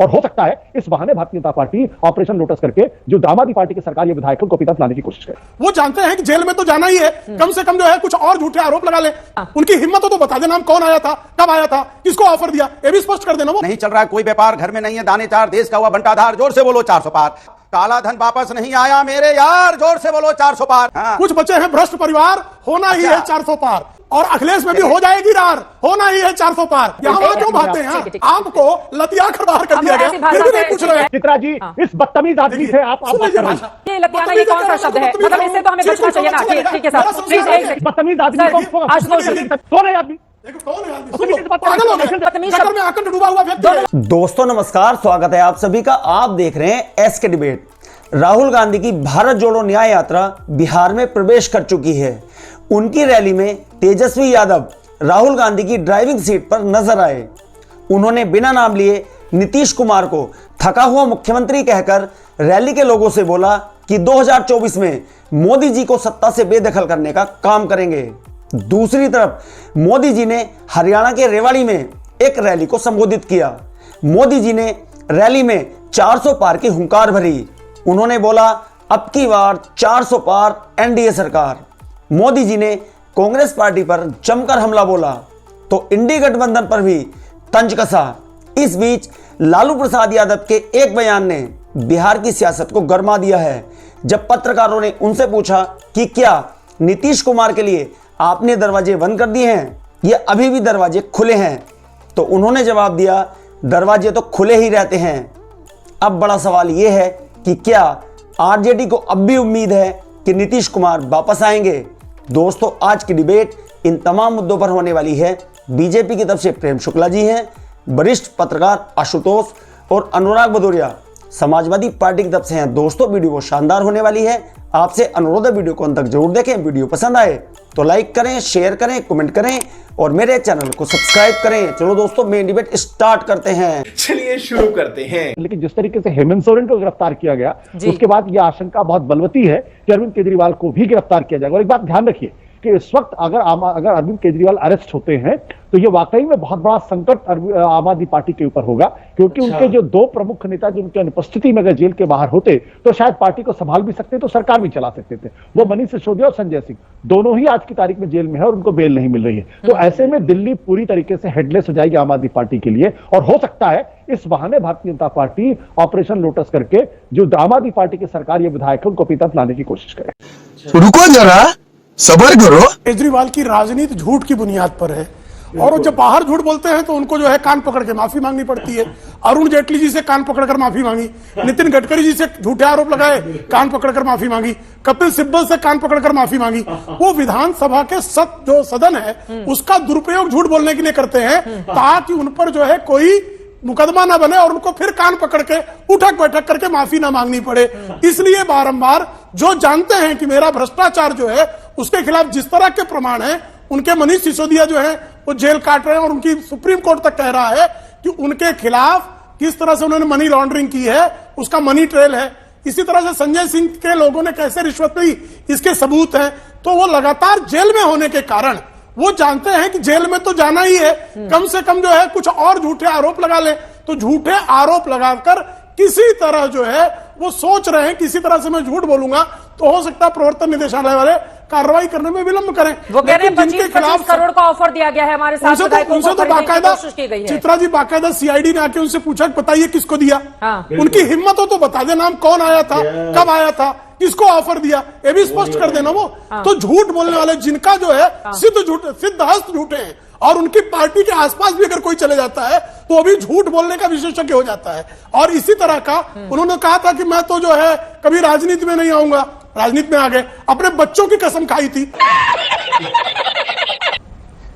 और हो सकता है इस बहाने Bharatiya Janata party operation lotus करके जो आम आदमी पार्टी की सरकार, ये विधायकों को वापस लाने की कोशिश करे। वो जानते हैं कि जेल में तो जाना ही है, कम से कम जो है कुछ और झूठे आरोप लगा ले। उनकी हिम्मत हो तो बता देना, हम कौन आया था, कब आया था, किसको ऑफर दिया, ये भी स्पष्ट कर देना। वो नहीं चल रहा है कोई व्यापार, घर में नहीं है दाने चार, देश का हुआ बंटाधार, जोर से बोलो 400 पार। काला धन वापस नहीं आया मेरे यार, जोर से बोलो 400 पार। हाँ। कुछ बचे हैं भ्रष्ट परिवार, होना ही है 400 पार, और अखिलेश में भी हो जाएगी रार, होना ही है 400 पार। यहाँ वहां क्यों भागते हैं? आपको लतिया कर बाहर कर दिया गया, फिर भी नहीं पूछ रहे हैं। चित्रा जी, इस बदतमीज आदमी से आप बात कर रहे हैं। ये लतियाना ये कौन सा शब्द है? मतलब इससे तो हमें बचना चाहिए ना। ठीक है सर, प्लीज एक सेकंड। बदतमीज आदमी को कौन है आदमी? दोस्तों नमस्कार, स्वागत है आप सभी का। आप देख रहे हैं एसके डिबेट। राहुल गांधी की भारत जोड़ो न्याय यात्रा बिहार में प्रवेश कर चुकी है। उनकी रैली में तेजस्वी यादव राहुल गांधी की ड्राइविंग सीट पर नजर आए। उन्होंने बिना नाम लिए नीतीश कुमार को थका हुआ मुख्यमंत्री कहकर रैली के लोगों से बोला कि 2024 में मोदी जी को सत्ता से बेदखल करने का काम करेंगे। दूसरी तरफ मोदी जी ने हरियाणा के रेवाड़ी में एक रैली को संबोधित किया। मोदी जी ने रैली में 400 पार की हुंकार भरी। उन्होंने बोला, अब की बार 400 पार एनडीए सरकार। मोदी जी ने कांग्रेस पार्टी पर जमकर हमला बोला तो इंडी गठबंधन पर भी तंज कसा। इस बीच लालू प्रसाद यादव के एक बयान ने बिहार की सियासत को गरमा दिया है। जब पत्रकारों ने उनसे पूछा कि क्या नीतीश कुमार के लिए आपने दरवाजे बंद कर दिए हैं या अभी भी दरवाजे खुले हैं, तो उन्होंने जवाब दिया, दरवाजे तो खुले ही रहते हैं। अब बड़ा सवाल यह है कि क्या आरजेडी को अब भी उम्मीद है कि नीतीश कुमार वापस आएंगे? दोस्तों, आज की डिबेट इन तमाम मुद्दों पर होने वाली है। बीजेपी की तरफ से प्रेम शुक्ला जी हैं, वरिष्ठ पत्रकार आशुतोष और अनुराग भदौरिया समाजवादी पार्टी की तरफ से हैं। दोस्तों, वीडियो वो शानदार होने वाली है। आपसे अनुरोध है वीडियो को अंत तक जरूर देखें। वीडियो पसंद आए तो लाइक करें, शेयर करें, कमेंट करें और मेरे चैनल को सब्सक्राइब करें। चलो दोस्तों, मेन डिबेट स्टार्ट करते हैं। चलिए शुरू करते हैं। लेकिन जिस तरीके से हेमंत सोरेन को गिरफ्तार किया गया, उसके बाद यह आशंका बहुत बलवती है कि अरविंद केजरीवाल को भी गिरफ्तार किया जाएगा। और एक बात ध्यान रखिए कि इस वक्त अगर अरविंद केजरीवाल अरेस्ट होते हैं तो ये वाकई में बहुत बड़ा संकट आम आदमी पार्टी के ऊपर होगा, क्योंकि उनके जो दो प्रमुख नेता जिनकी अनुपस्थिति में अगर जेल के बाहर होते तो शायद पार्टी को संभाल भी सकते, तो सरकार भी चला सकते थे। वो मनीष सिसोदिया और संजय सिंह दोनों ही आज की तारीख में जेल में है और उनको बेल नहीं मिल रही है। तो ऐसे में दिल्ली पूरी तरीके से हेडलेस हो जाएगी आम आदमी पार्टी के लिए। और हो सकता है इस बहाने Bharatiya Janata party operation lotus करके जो आम आदमी पार्टी की सरकार, ये विधायकों को वापस लाने की कोशिश करे। रुको जरा, सबर करो। केजरीवाल की राजनीति झूठ की बुनियाद पर है, और वो जब बाहर झूठ बोलते हैं तो उनको जो है कान पकड़ के माफी मांगनी पड़ती है। अरुण जेटली जी से कान पकड़कर माफी मांगी, नितिन गडकरी जी से झूठे आरोप लगाए, कान पकड़कर माफी मांगी, कपिल सिब्बल से कान पकड़कर माफी मांगी। वो विधानसभा के जो सदन है उसका दुरुपयोग झूठ बोलने के लिए करते हैं, ताकि उन पर जो है कोई मुकदमा ना बने और उनको फिर कान पकड़ के उठक बैठक करके माफी ना मांगनी पड़े। इसलिए बारंबार जो जानते हैं कि मेरा भ्रष्टाचार जो है उसके खिलाफ जिस तरह के प्रमाण है, उनके मनीष सिसोदिया जो है वो जेल काट रहे हैं और उनकी सुप्रीम कोर्ट तक कह रहा है कि उनके खिलाफ किस तरह से उन्होंने मनी लॉन्ड्रिंग की है उसका मनी ट्रेल है। इसी तरह से संजय सिंह के लोगों ने कैसे रिश्वत ली इसके सबूत हैं। तो वो लगातार जेल में होने के कारण वो जानते हैं कि जेल में तो जाना ही है, कम से कम जो है कुछ और झूठे आरोप लगा ले। तो झूठे आरोप लगाकर किसी तरह जो है वो सोच रहे हैं किसी तरह से मैं झूठ बोलूंगा तो हो सकता है प्रवर्तन निदेशालय वाले कार्रवाई करने में विलंब करें। वो कह रहे हैं 25 करोड़ का ऑफर दिया गया है हमारे साथ, उनसे तो बाकायदा चित्रा जी, बाकायदा सीआईडी ने आके उनसे पूछा बताइए किसको दिया। उनकी हिम्मत हो तो बता देना, हम कौन आया था, कब आया था, किसको ऑफर दिया, ये भी स्पष्ट कर देना। वो तो झूठ बोलने वाले जिनका जो है सिद्धहस्त झूठे हैं, और उनकी पार्टी के आसपास भी अगर कोई चले जाता है तो अभी झूठ बोलने का विशेषज्ञ हो जाता है। और इसी तरह का उन्होंने कहा था कि मैं तो जो है कभी राजनीति में नहीं आऊंगा, राजनीति में आ गए, अपने बच्चों की कसम खाई थी।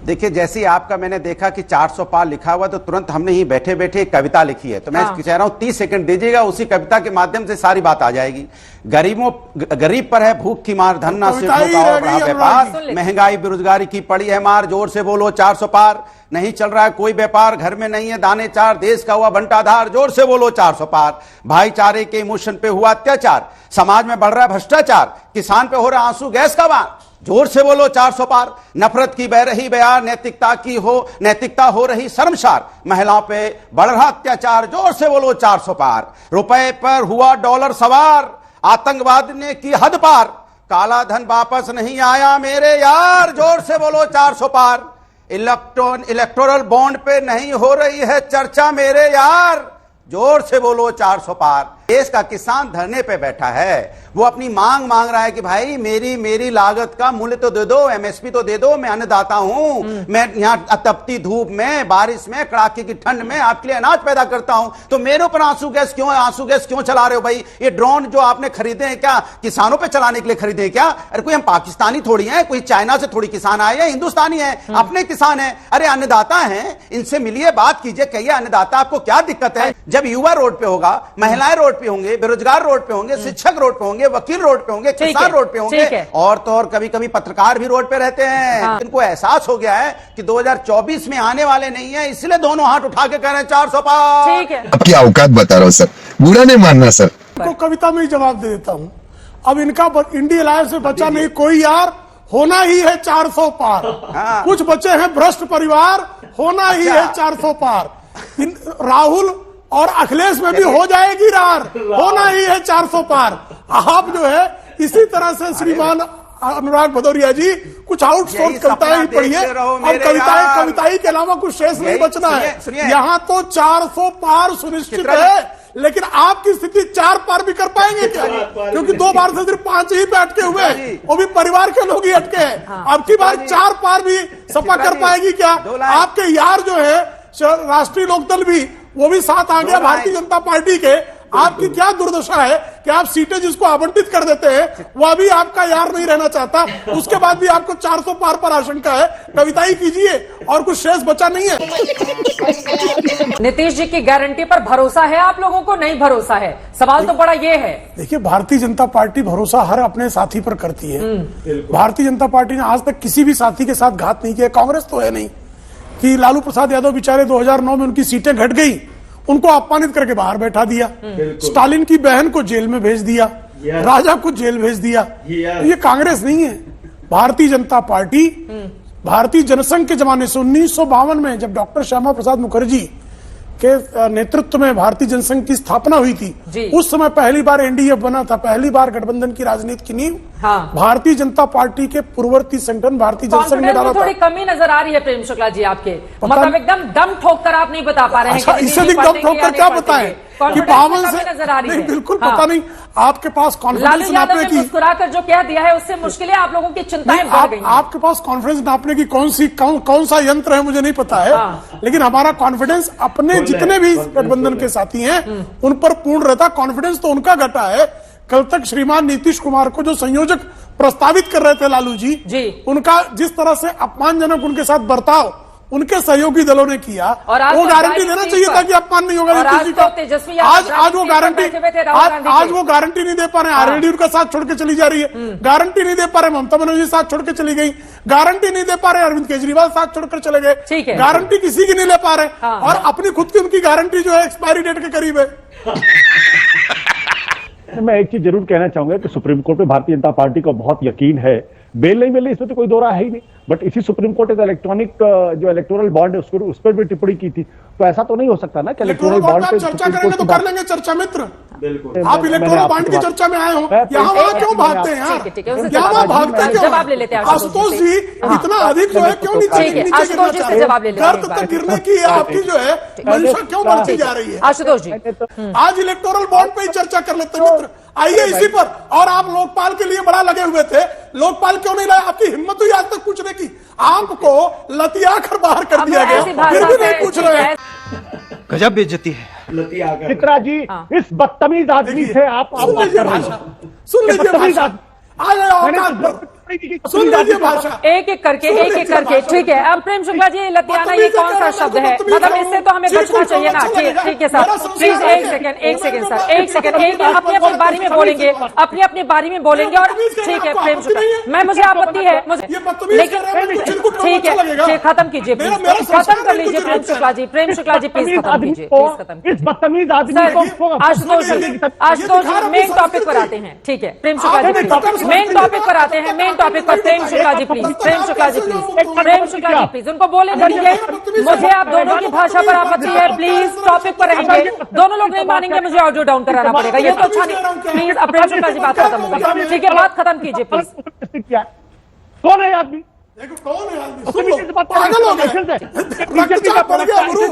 देखिए, जैसे आपका मैंने देखा कि 400 पार लिखा हुआ तो तुरंत हमने ही बैठे बैठे एक कविता लिखी है। तो मैं कह रहा हूं 30 सेकंड दीजिएगा, उसी कविता के माध्यम से सारी बात आ जाएगी। गरीब पर है भूख की मार, धन्ना से व्यापार, महंगाई बेरोजगारी की पड़ी है मार, जोर से बोलो 400 पार। नहीं चल रहा है कोई व्यापार, घर में नहीं है दाने चार, देश का हुआ बंटाधार, जोर से बोलो 400 पार। भाईचारे के इमोशन पे हुआ अत्याचार, समाज में बढ़ रहा है भ्रष्टाचार, किसान पे हो रहा आंसू गैस का बार, जोर से बोलो 400 पार। नफरत की बह रही बयार, नैतिकता हो रही शर्मसार, महिलाओं पे बढ़ रहा अत्याचार, जोर से बोलो 400 पार। रुपए पर हुआ डॉलर सवार, आतंकवाद ने की हद पार, काला धन वापस नहीं आया मेरे यार, जोर से बोलो 400 पार। इलेक्टोरल बॉन्ड पे नहीं हो रही है चर्चा मेरे यार, जोर से बोलो 400 पार। देश का किसान धरने पे बैठा है, वो अपनी मांग रहा है कि भाई मेरी लागत का मूल्य तो दे दो, एमएसपी तो दे दो, मैं अन्नदाता हूं, मैं यहाँ तपती धूप में, बारिश में, कड़ाके की ठंड में आपके लिए अनाज पैदा करता हूं, तो मेरे ऊपर आंसू गैस क्यों चला रहे हो भाई? ये ड्रोन जो आपने खरीदे हैं क्या किसानों पे चलाने के लिए खरीदे हैं क्या? अरे कोई हम पाकिस्तानी थोड़ी हैं, कोई चाइना से थोड़ी किसान आए हैं, हिंदुस्तानी है, अपने किसान है, अरे अन्नदाता हैं, इनसे मिलिए, बात कीजिए, कहिए अन्नदाता आपको क्या दिक्कत है? जब युवा रोड पे होगा, महिलाएं रोड पे होंगे, बेरोजगार रोड पे होंगे, शिक्षक रोड पे होंगे, वकील रोड पे होंगे, किसान रोड पे होंगे, और तो और कभी कभी पत्रकार भी रोड पे रहते हैं। हाँ। इनको एहसास हो गया है कि 2024 में आने वाले नहीं है, इसलिए दोनों हाथ उठा के कह रहे हैं 400 पार। ठीक है, अब क्या औकात बता रहा हूं सर, बुरा नहीं मानना सर। को कविता में ही जवाब दे देता हूं। अब इनका इंडिया अलायंस से बचा नहीं कोई यार, होना ही है 400 पार। हाँ। कुछ बचे हैं भ्रष्ट परिवार, होना ही है 400 पार। राहुल और अखिलेश में भी हो जाएगी रार, होना ही है 400 पार। आप जो है इसी तरह से श्रीमान अनुराग भदौरिया जी कुछ आउटसोर्स कविताएं ही पढ़िए, और कविताएं के अलावा कुछ शेष नहीं बचना है। यहाँ तो 400 पार सुनिश्चित है, लेकिन आपकी स्थिति 4 पार भी कर पाएंगे क्या? क्योंकि 2 बार से सिर्फ 5 ही पे अटके हुए, वो भी परिवार के लोग ही अटके हैं। अब की बार 4 पार भी सपा कर पाएगी क्या? आपके यार जो है राष्ट्रीय लोकदल भी, वो भी साथ आ गया भारतीय जनता पार्टी के। आपकी क्या दुर्दशा है कि आप सीटें जिसको आवंटित कर देते हैं वह भी आपका यार नहीं रहना चाहता, उसके बाद भी आपको 400 पार पर आशंका है। कविताई कीजिए, और कुछ शेष बचा नहीं है। नीतीश जी की गारंटी पर भरोसा है आप लोगों को, नहीं भरोसा है? सवाल तो बड़ा ये है। देखिए, भारतीय जनता पार्टी भरोसा हर अपने साथी पर करती है। भारतीय जनता पार्टी ने आज तक किसी भी साथी के साथ घात नहीं किया। कांग्रेस तो है नहीं कि लालू प्रसाद यादव बेचारे 2009 में उनकी सीटें घट गई, उनको अपमानित करके बाहर बैठा दिया, स्टालिन की बहन को जेल में भेज दिया, राजा को जेल भेज दिया। ये कांग्रेस नहीं है। भारतीय जनता पार्टी भारतीय जनसंघ के जमाने से 1952 में जब डॉक्टर श्यामा प्रसाद मुखर्जी के नेतृत्व में भारतीय जनसंघ की स्थापना हुई थी, उस समय पहली बार एनडीए बना था, पहली बार गठबंधन की राजनीति की नींव भारतीय जनता पार्टी के पूर्ववर्ती संगठन भारतीय जनसंघ ने डाला था। थोड़ी कमी नजर आ रही है प्रेम शुक्ला जी आपके, मतलब एकदम दम ठोक कर आप नहीं बता पा रहे हैं। अच्छा, इससे भी दम ठोक कर क्या बताएं कि 52 से नजर आ रही है? बिल्कुल पता नहीं। आपके पास कॉन्फिडेंस नापने की, मुस्कुराकर जो कह दिया है उससे मुश्किलें आप लोगों की चिंताएं बढ़ गई। आपके पास कॉन्फिडेंस नापने की कौन सा यंत्र है मुझे नहीं पता है, लेकिन हमारा कॉन्फिडेंस अपने जितने भी गठबंधन के साथी हैं उन पर पूर्ण रहता। कॉन्फिडेंस तो उनका घटा है। कल तक श्रीमान नीतीश कुमार को जो संयोजक प्रस्तावित कर रहे थे लालू जी, उनका जिस तरह से अपमानजनक उनके साथ बर्ताव उनके सहयोगी दलों ने किया, वो गारंटी देना चाहिए था कि अपमान नहीं होगा नीतीश जी का। आज वो गारंटी नहीं दे पा रहे हैं। आरएलडी उनका साथ छोड़ के चली जा रही है, गारंटी नहीं दे पा रहे। ममता बनर्जी साथ छोड़ के चली गई, गारंटी नहीं दे पा रहे। अरविंद केजरीवाल साथ छोड़कर चले गए, गारंटी किसी की नहीं ले पा रहे। और अपनी खुद की उनकी गारंटी जो है एक्सपायरी डेट के करीब है। मैं एक चीज जरूर कहना चाहूंगा कि सुप्रीम कोर्ट में भारतीय जनता पार्टी को बहुत यकीन है, बेल नहीं मिल रही इसमें तो कोई दो राह है ही नहीं। बट इसी सुप्रीम कोर्ट ने इलेक्ट्रॉनिक जो इलेक्टोरल बॉन्ड है उस पर भी टिप्पणी की थी, तो ऐसा तो नहीं हो सकता ना कि इलेक्टोरल बॉन्ड पे चर्चा करेंगे तो कर लेंगे चर्चा मित्र। आप इलेक्टोरल बॉन्ड की चर्चा में आए हो, यहाँ वहाँ क्यों भागते हैं यार? यहाँ वहाँ भागते क्यों? आशुतोष जी इतना अधिक जो है क्यों नीचे गिरना चाह रहे हैं? गर्त तक गिरने की आपकी जो है मंशा क्यों बढ़ती जा रही है? आशुतोष जी आज इलेक्टोरल बॉन्ड पे ही चर्चा कर लेते हैं मित्र, आइए इसी पर। और आप लोकपाल के लिए बड़ा लगे हुए थे, लोकपाल क्यों नहीं लाए? आपकी हिम्मत हुई आज तक पूछने की? आपको लतिया कर बाहर कर दिया गया, फिर भी नहीं पूछ रहे हैं। गजब बेइज्जती है। चित्रा जी, इस बदतमीज आदमी से आप सुन लीजिए भाषा, सुन लीजिए भाषा, एक एक करके ठीक है। अब प्रेम शुक्ला जी, लतियाना ये कौन सा शब्द है? मतलब इससे तो हमें बचना चाहिए ना। ठीक है सर, प्लीज एक सेकंड सर, एक सेकंड अपनी अपनी बारी में बोलेंगे, अपनी अपनी बारी में बोलेंगे। और ठीक है प्रेम शुक्ला, मुझे आपत्ति है, लेकिन ठीक है, खत्म कीजिए प्लीज, खत्म कर लीजिए प्रेम शुक्ला जी, प्लीज खत्म कीजिए, इस बदतमीज आदमी को। आशुतोष जी मेन टॉपिक पर आते हैं। ठीक है प्रेम शुक्ला जी, मेन टॉपिक पर आते हैं। टॉपिक पर। Prem Shukla ji please, Prem Shukla ji please, Prem Shukla ji please, उनको बोले करिए। मुझे आप दोनों की भाषा पर आपत्ति है, प्लीज टॉपिक पर रहेंगे। दोनों लोग नहीं मानेंगे, मुझे ऑडियो डाउन कराना पड़ेगा, ये तो अच्छा नहीं। प्लीज अब प्रेम शुक्ला जी बात खत्म हो गई, ठीक है, बात खत्म कीजिए प्लीज। कौन है आदमी? देखो कौन है आदमी, सुन लो, पागल हो गए, रक्तचाप बढ़ गया गुरु,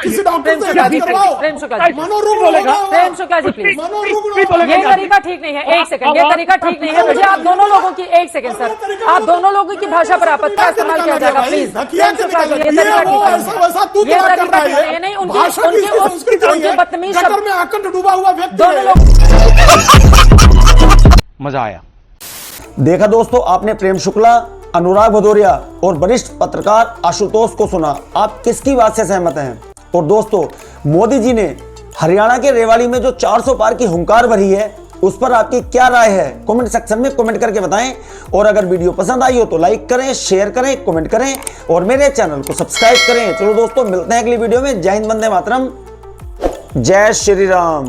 किसी डॉक्टर से इलाज करवाओ। प्रेम शुक्ला जी, मनोरोग बोलेगा, प्रेम शुक्ला जी प्लीज, मनोरोग ये तरीका ठीक नहीं है। एक सेकंड, ये तरीका ठीक नहीं है। मुझे आप दोनों लोगों की, एक सेकंड सर, आप दोनों लोगों की भाषा पर आपत्ति का इस्तेमाल किया जाएगा प्लीज। प्रेम शुक्ला जी, ये तरीका ठीक नहीं है, ये तरीका ठीक नहीं है। नहीं, उनके बदतमीज शब्द में आकर डूबा हुआ व्यक्ति दोनों लोग। मजा आया। देखा दोस्तों, आपने प्रेम शुक्ला, अनुराग भदौरिया और वरिष्ठ पत्रकार आशुतोष को सुना। आप किसकी बात से सहमत हैं? और दोस्तों, मोदी जी ने हरियाणा के रेवाड़ी में जो 400 पार की हुंकार भरी है, उस पर आपकी क्या राय है? कमेंट सेक्शन में कमेंट करके बताएं। और अगर वीडियो पसंद आई हो तो लाइक करें, शेयर करें, कमेंट करें और मेरे चैनल को सब्सक्राइब करें। चलो दोस्तों, मिलते हैं अगली वीडियो में। जय हिंद, वंदे मातरम, जय श्री राम।